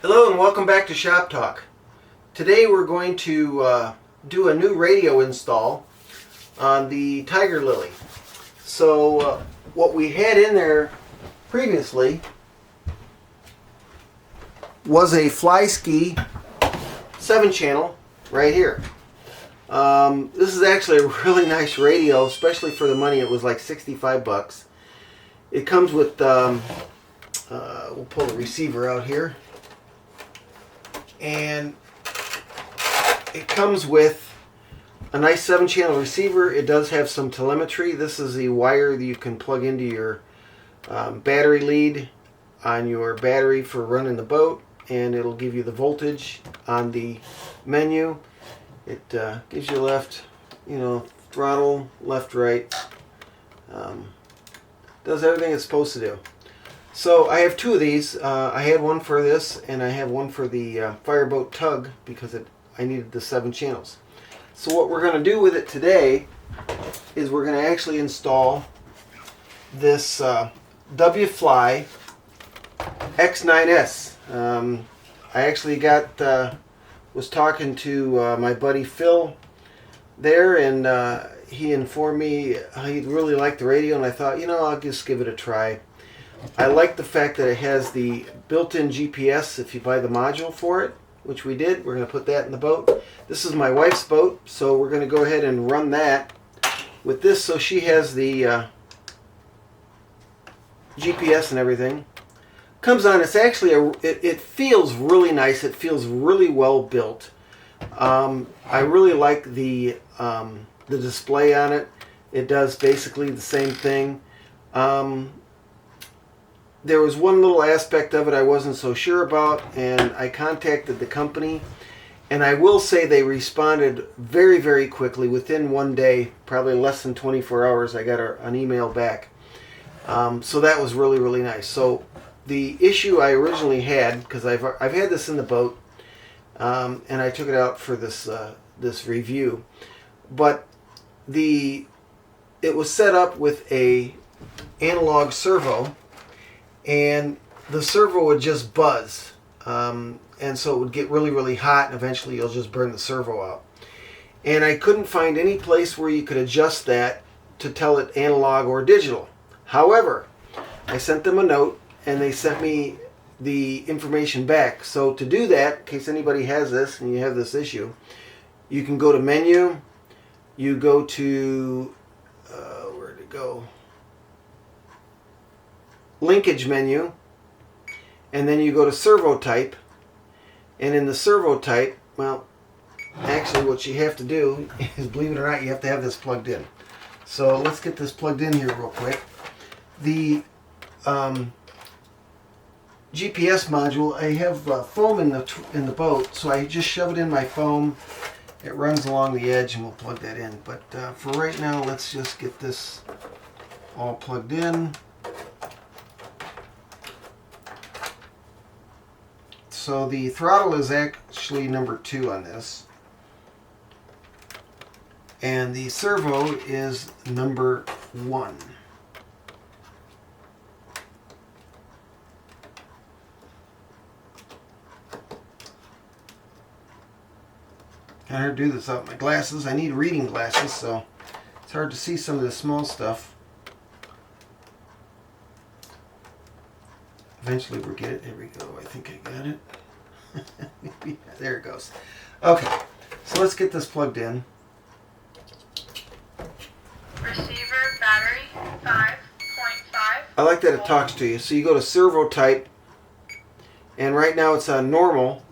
Hello and welcome back to Shop Talk. Today we're going to do a new radio install on the Tiger Lilly. So what we had in there previously was a Flyski 7-channel right here. This is actually a really nice radio, especially for the money. It was like 65 bucks. It comes with, we'll pull the receiver out here. And it comes with a nice 7-channel receiver. It does have some telemetry. This is the wire that you can plug into your battery lead on your battery for running the boat, and it'll give you the voltage on the menu. It gives you left, throttle, left, right. Does everything it's supposed to do. So I have two of these. I had one for this, and I have one for the Fireboat Tug because I needed the 7 channels. So what we're going to do with it today is we're going to actually install this WFly X9S. I actually was talking to my buddy Phil there, and he informed me he really liked the radio, and I thought, I'll just give it a try. I like the fact that it has the built-in GPS if you buy the module for it, which we did. We're going to put that in the boat. This is my wife's boat, so we're going to go ahead and run that with this so she has the GPS and everything. Comes on, it's actually, it feels really nice. It feels really well built. I really like the display on it. It does basically the same thing. There was one little aspect of it I wasn't so sure about, and I contacted the company, and I will say they responded very, very quickly. Within one day, probably less than 24 hours, I got an email back. So that was really, really nice. So the issue I originally had, because I've had this in the boat, and I took it out for this review, but it was set up with a analog servo, and the servo would just buzz, and so it would get really, really hot, and eventually you'll just burn the servo out. And I couldn't find any place where you could adjust that to tell it analog or digital. However, I sent them a note, and they sent me the information back. So to do that, in case anybody has this and you have this issue, you can go to menu, you go to, where'd it go? Linkage menu, and then you go to servo type, and in the servo type, well, actually what you have to do is, believe it or not, you have to have this plugged in. So let's get this plugged in here real quick. The GPS module, I have foam in the boat, so I just shove it in my foam. It runs along the edge, and we'll plug that in. But for right now, let's just get this all plugged in. So the throttle is actually number 2 on this, and the servo is number 1. I had to do this without my glasses. I need reading glasses, so it's hard to see some of the small stuff. Eventually we'll get it. There we go. I think I got it. There it goes. Okay, so let's get this plugged in. Receiver battery 5.5. I like that it talks to you. So you go to servo type, and right now it's on normal.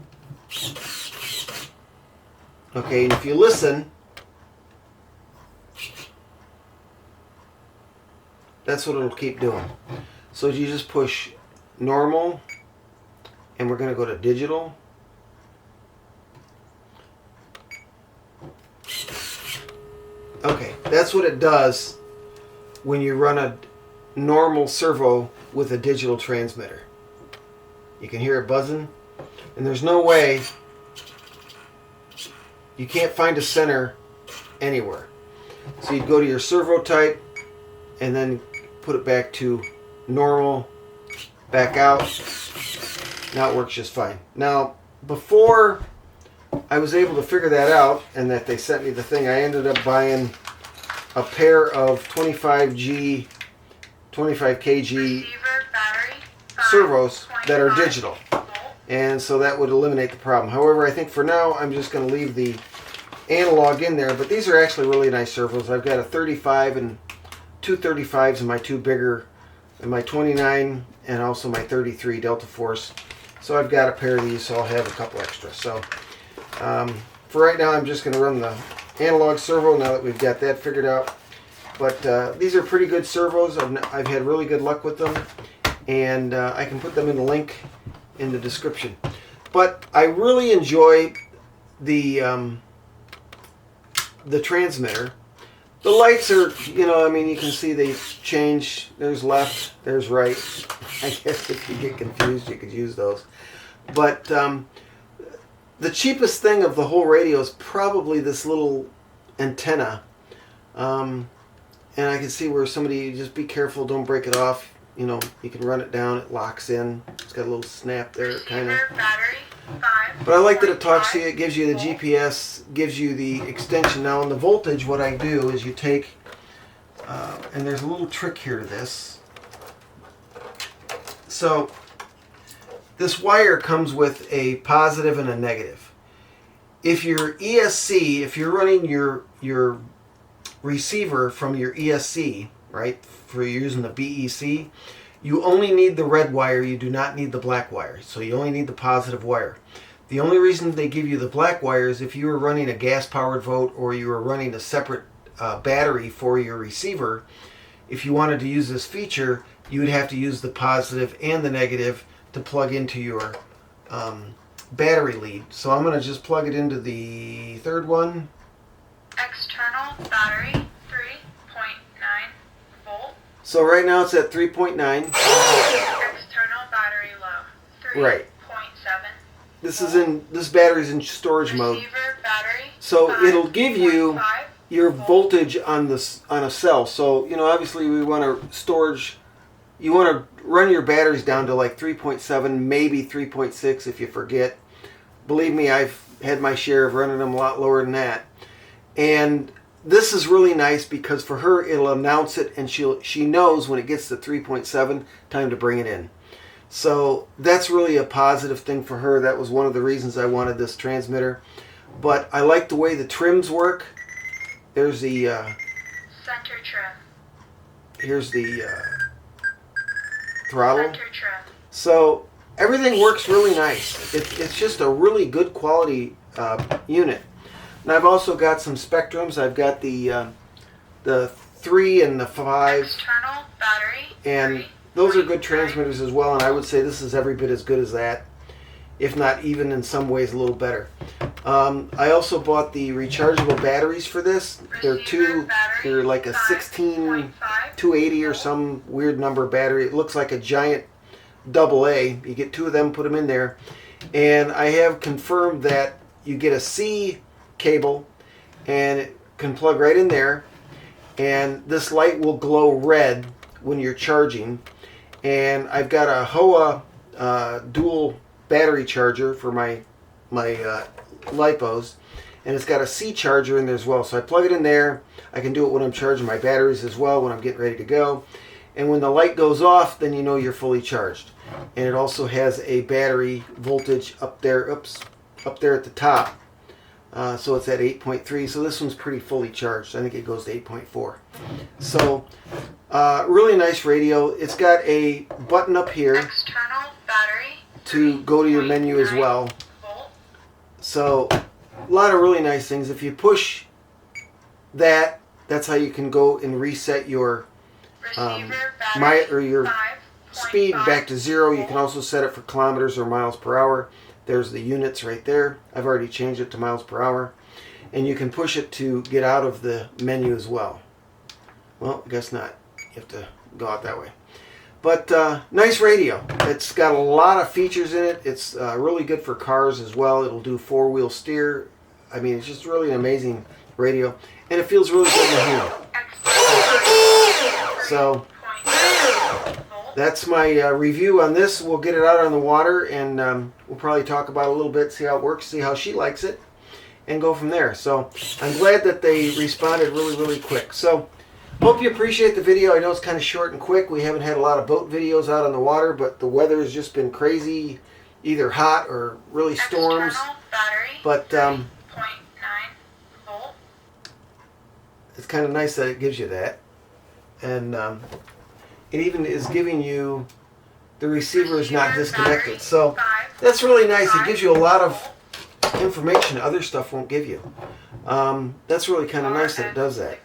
Okay, and if you listen, that's what it'll keep doing. So you just push normal, and we're going to go to digital. Okay, that's what it does when you run a normal servo with a digital transmitter. You can hear it buzzing, and there's no way, you can't find a center anywhere. So you'd go to your servo type and then put it back to normal, back out, Now it works just fine. Now, before I was able to figure that out and that they sent me the thing, I ended up buying a pair of 25 kg Receiver battery 5, servos that are 25 digital. volt. And so that would eliminate the problem. However, I think for now I'm just going to leave the analog in there. But these are actually really nice servos. I've got a 35 and two 35s in my two bigger, and my 29 and also my 33 deltaforce. So I've got a pair of these, so I'll have a couple extra. So for right now I'm just going to run the analog servo now that we've got that figured out. But these are pretty good servos. I've had really good luck with them. And I can put them in the link in the description. But I really enjoy the transmitter. The lights are, you know, I mean, you can see they change. There's left, there's right. I guess if you get confused, you could use those. But the cheapest thing of the whole radio is probably this little antenna. And I can see where somebody, just be careful, don't break it off. You know, you can run it down, it locks in. It's got a little snap there, kind of. Battery 5. But I like that it talks to you. It gives you the GPS, gives you the extension. Now, on the voltage, what I do is you take, and there's a little trick here to this. So, this wire comes with a positive and a negative. If your ESC, if you're running your receiver from your ESC, right, for using the BEC, you only need the red wire, you do not need the black wire. So you only need the positive wire. The only reason they give you the black wire is if you were running a gas-powered boat or you were running a separate battery for your receiver. If you wanted to use this feature, you would have to use the positive and the negative to plug into your battery lead. So I'm going to just plug it into the third one. External battery 3.9 volt. So right now it's at 3.9. External battery low 3.7. Right. This battery's in storage mode. Receiver battery So 5, it'll give you 0.5 your volt. voltage on a cell. So, you know, obviously we want to storage, you want to run your batteries down to like 3.7, maybe 3.6 if you forget. Believe me, I've had my share of running them a lot lower than that. And this is really nice because for her it'll announce it and she knows when it gets to 3.7, time to bring it in. So that's really a positive thing for her. That was one of the reasons I wanted this transmitter. But I like the way the trims work. There's the Center trim. here's the throttle. Center trim. So everything works really nice. It's just a really good quality unit. And I've also got some spectrums. I've got the 3 and the 5. External battery And 3. those are good transmitters as well, and I would say this is every bit as good as that, if not even in some ways a little better. I also bought the rechargeable batteries for this. They're like a 16 280 or some weird number battery. It looks like a giant AA. You get 2 of them, put them in there, and I have confirmed that you get a C cable, and it can plug right in there, and this light will glow red when you're charging. And I've got a HOA dual battery charger for my lipos, and it's got a C charger in there as well. So I plug it in there. I can do it when I'm charging my batteries as well, when I'm getting ready to go. And when the light goes off, then you know you're fully charged. And it also has a battery voltage up there, up there at the top. So it's at 8.3. So this one's pretty fully charged. I think it goes to 8.4. So really nice radio. It's got a button up here External battery to go to your menu as well. volt. So a lot of really nice things. If you push that, that's how you can go and reset your Receiver battery your 5.5 speed back to 0. You can also set it for kilometers or miles per hour. There's the units right there. I've already changed it to miles per hour. And you can push it to get out of the menu as well. Well, I guess not. You have to go out that way. But nice radio. It's got a lot of features in it. It's really good for cars as well. It'll do 4-wheel steer. I mean, it's just really an amazing radio. And it feels really good in the hand. External battery So 3.9 volt. that's my review on this. We'll get it out on the water, and we'll probably talk about it a little bit, see how it works, see how she likes it, and go from there. So I'm glad that they responded really, really quick. So hope you appreciate the video. I know it's kind of short and quick. We haven't had a lot of boat videos out on the water, but the weather has just been crazy, either hot or really storms. External battery, But 3.9 volt. it's kind of nice that it gives you that. And it even is giving you the receiver is not disconnected. So that's really nice. It gives you a lot of information other stuff won't give you. That's really kind of nice that it does that.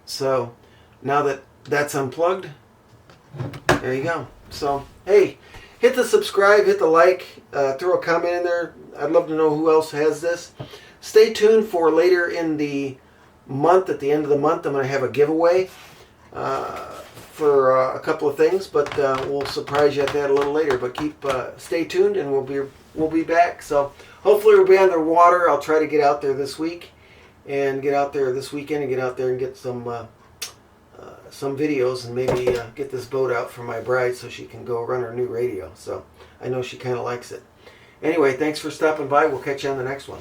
So now that that's unplugged, there you go. So hey, hit the subscribe, hit the like, throw a comment in there. I'd love to know who else has this. Stay tuned for later in the month. At the end of the month, I'm going to have a giveaway for a couple of things, but we'll surprise you at that a little later. But stay tuned, and we'll be back. So hopefully we'll be on the water. I'll try to get out there this week, and get out there this weekend, and get out there and get some videos, and maybe get this boat out for my bride so she can go run her new radio. So I know she kind of likes it. Anyway, thanks for stopping by. We'll catch you on the next one.